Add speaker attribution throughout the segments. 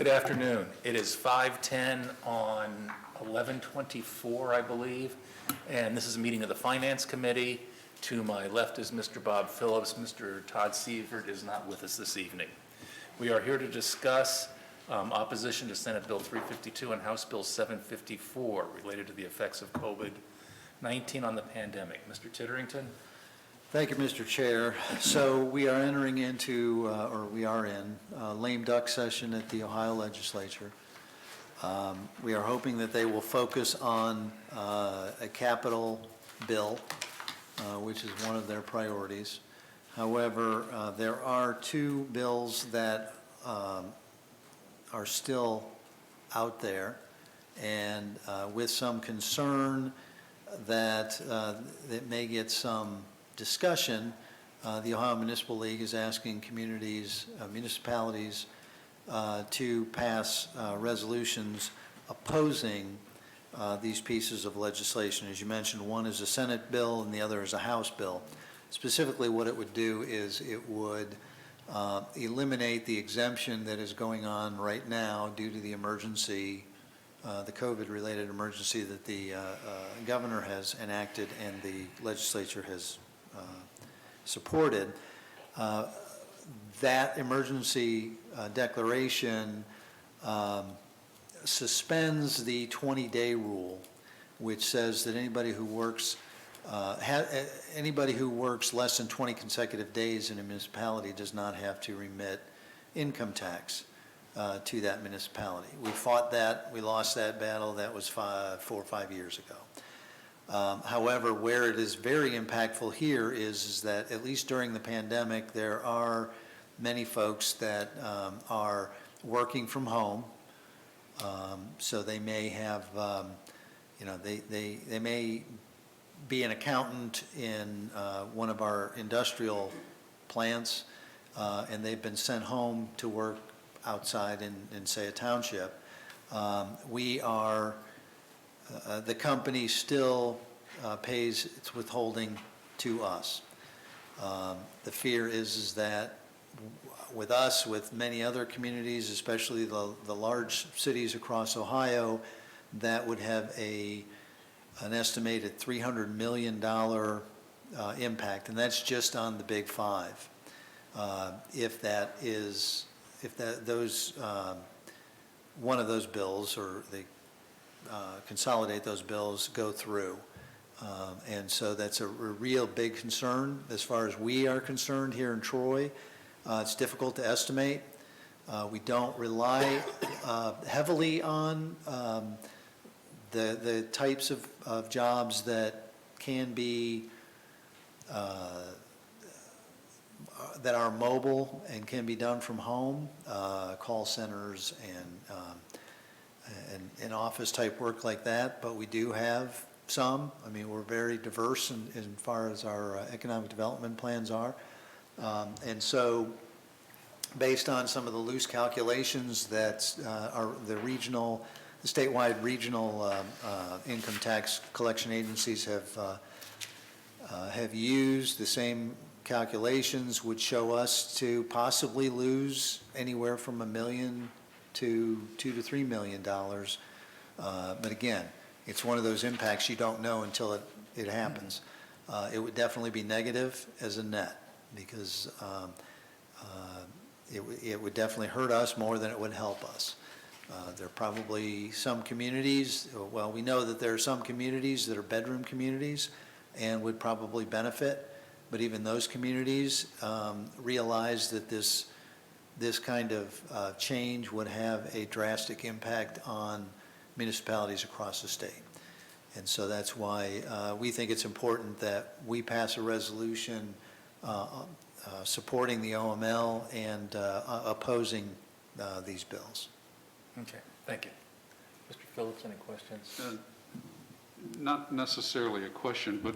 Speaker 1: Good afternoon. It is 5:10 on 11/24, I believe, and this is a meeting of the Finance Committee. To my left is Mr. Bob Phillips. Mr. Todd Sievert is not with us this evening. We are here to discuss opposition to Senate Bill 352 and House Bill 754 related to the effects of COVID-19 on the pandemic. Mr. Titterington?
Speaker 2: Thank you, Mr. Chair. So we are entering into, or we are in, lame duck session at the Ohio Legislature. We are hoping that they will focus on a capital bill, which is one of their priorities. However, there are two bills that are still out there, and with some concern that it may get some discussion, the Ohio Municipal League is asking municipalities to pass resolutions opposing these pieces of legislation. As you mentioned, one is a Senate bill and the other is a House bill. Specifically, what it would do is it would eliminate the exemption that is going on right now due to the emergency, the COVID-related emergency that the governor has enacted and the legislature has supported. That emergency declaration suspends the 20-day rule, which says that anybody who works less than 20 consecutive days in a municipality does not have to remit income tax to that municipality. We fought that, we lost that battle. That was 4 or 5 years ago. However, where it is very impactful here is that at least during the pandemic, there are many folks that are working from home. So they may have, they may be an accountant in one of our industrial plants, and they've been sent home to work outside in say, a township. The company still pays its withholding to us. The fear is that with us, with many other communities, especially the large cities across Ohio, that would have an estimated $300 million impact, and that's just on the big five. One of those bills, or they consolidate those bills, go through. And so that's a real big concern as far as we are concerned here in Troy. It's difficult to estimate. We don't rely heavily on the types of jobs that can be that are mobile and can be done from home, call centers and office type work like that, but we do have some. I mean, we're very diverse as far as our economic development plans are. And so based on some of the loose calculations that are the statewide regional income tax collection agencies have used, the same calculations would show us to possibly lose anywhere from $1 million to $2 to $3 million. But again, it's one of those impacts you don't know until it happens. It would definitely be negative as a net, because it would definitely hurt us more than it would help us. There are probably some communities, well, we know that there are some communities that are bedroom communities and would probably benefit, but even those communities realize that this kind of change would have a drastic impact on municipalities across the state. And so that's why we think it's important that we pass a resolution supporting the OML and opposing these bills.
Speaker 1: Okay, thank you. Mr. Phillips, any questions?
Speaker 3: Not necessarily a question, but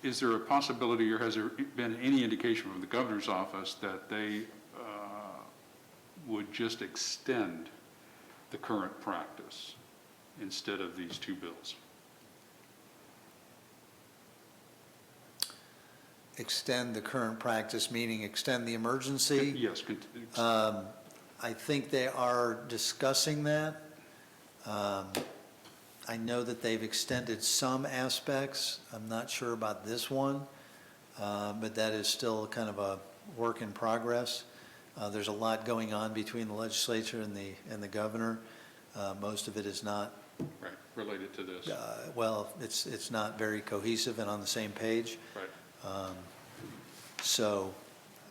Speaker 3: is there a possibility, or has there been any indication from the governor's office that they would just extend the current practice instead of these two bills?
Speaker 2: Extend the current practice, meaning extend the emergency?
Speaker 3: Yes.
Speaker 2: I think they are discussing that. I know that they've extended some aspects. I'm not sure about this one, but that is still kind of a work in progress. There's a lot going on between the legislature and the governor. Most of it is not,
Speaker 3: Right, related to this.
Speaker 2: well, it's not very cohesive and on the same page.
Speaker 3: Right.
Speaker 2: So,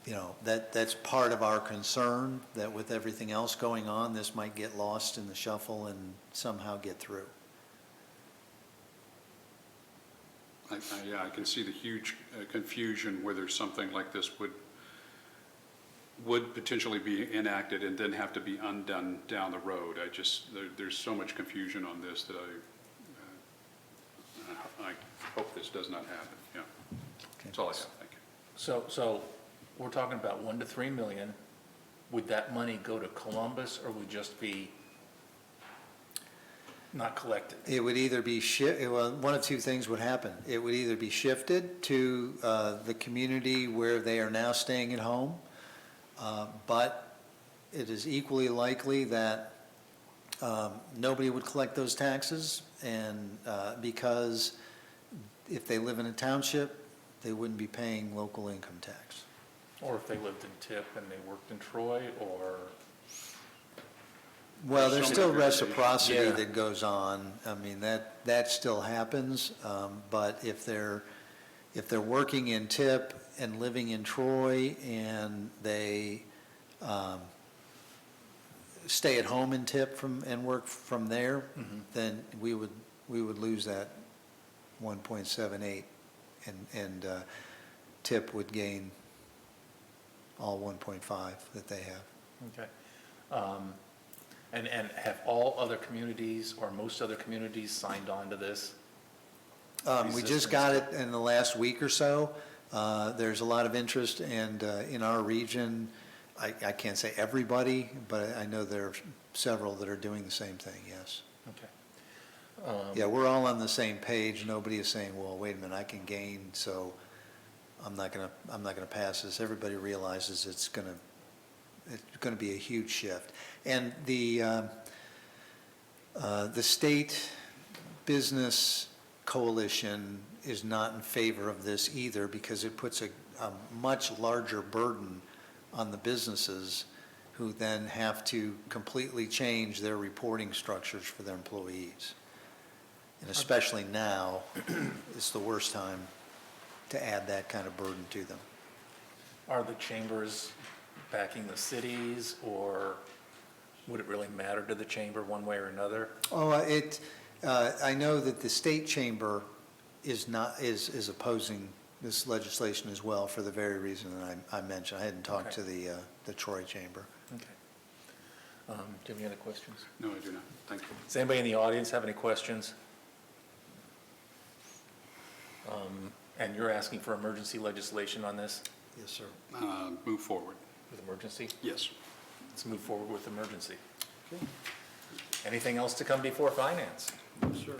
Speaker 2: you know, that's part of our concern, that with everything else going on, this might get lost in the shuffle and somehow get through.
Speaker 3: Yeah, I can see the huge confusion whether something like this would potentially be enacted and then have to be undone down the road. There's so much confusion on this that I hope this does not happen, yeah. That's all I have, thank you.
Speaker 1: So we're talking about 1 to 3 million. Would that money go to Columbus or would just be not collected?
Speaker 2: It would either be well, one of two things would happen. It would either be shifted to the community where they are now staying at home, but it is equally likely that nobody would collect those taxes, and because if they live in a township, they wouldn't be paying local income tax.
Speaker 1: Or if they lived in Tip and they worked in Troy, or,
Speaker 2: Well, there's
Speaker 3: so
Speaker 2: still
Speaker 3: many variations.
Speaker 2: reciprocity
Speaker 1: Yeah.
Speaker 2: that goes on. I mean, that still happens, but if they're working in Tip and living in Troy and they stay at home in Tip and work from there, then we would lose that 1.78, and Tip would gain all 1.5 that they have.
Speaker 1: okay. And have all other communities or most other communities signed on to this?
Speaker 2: We just got it in the last week or so. There's a lot of interest, and in our region, I can't say everybody, but I know there are several that are doing the same thing, yes.
Speaker 1: Okay.
Speaker 2: Yeah, we're all on the same page. Nobody is saying, well, wait a minute, I can gain, so I'm not gonna pass this. Everybody realizes it's gonna be a huge shift. And the State Business Coalition is not in favor of this either, because it puts a much larger burden on the businesses, who then have to completely change their reporting structures for their employees. And especially now, it's the worst time to add that kind of burden to them.
Speaker 1: Are the chambers backing the cities, or would it really matter to the chamber one way or another?
Speaker 2: Oh, I know that the state chamber is opposing this legislation as well, for the very reason that I mentioned. I hadn't talked to the Troy chamber.
Speaker 1: Okay. Do you have any other questions?
Speaker 3: No, I do not, thank you.
Speaker 1: Does anybody in the audience have any questions? And you're asking for emergency legislation on this,
Speaker 2: Yes, sir.
Speaker 3: Move forward,
Speaker 1: with emergency?
Speaker 3: yes.
Speaker 1: Let's move forward with emergency. Anything else to come before finance?
Speaker 2: Sure.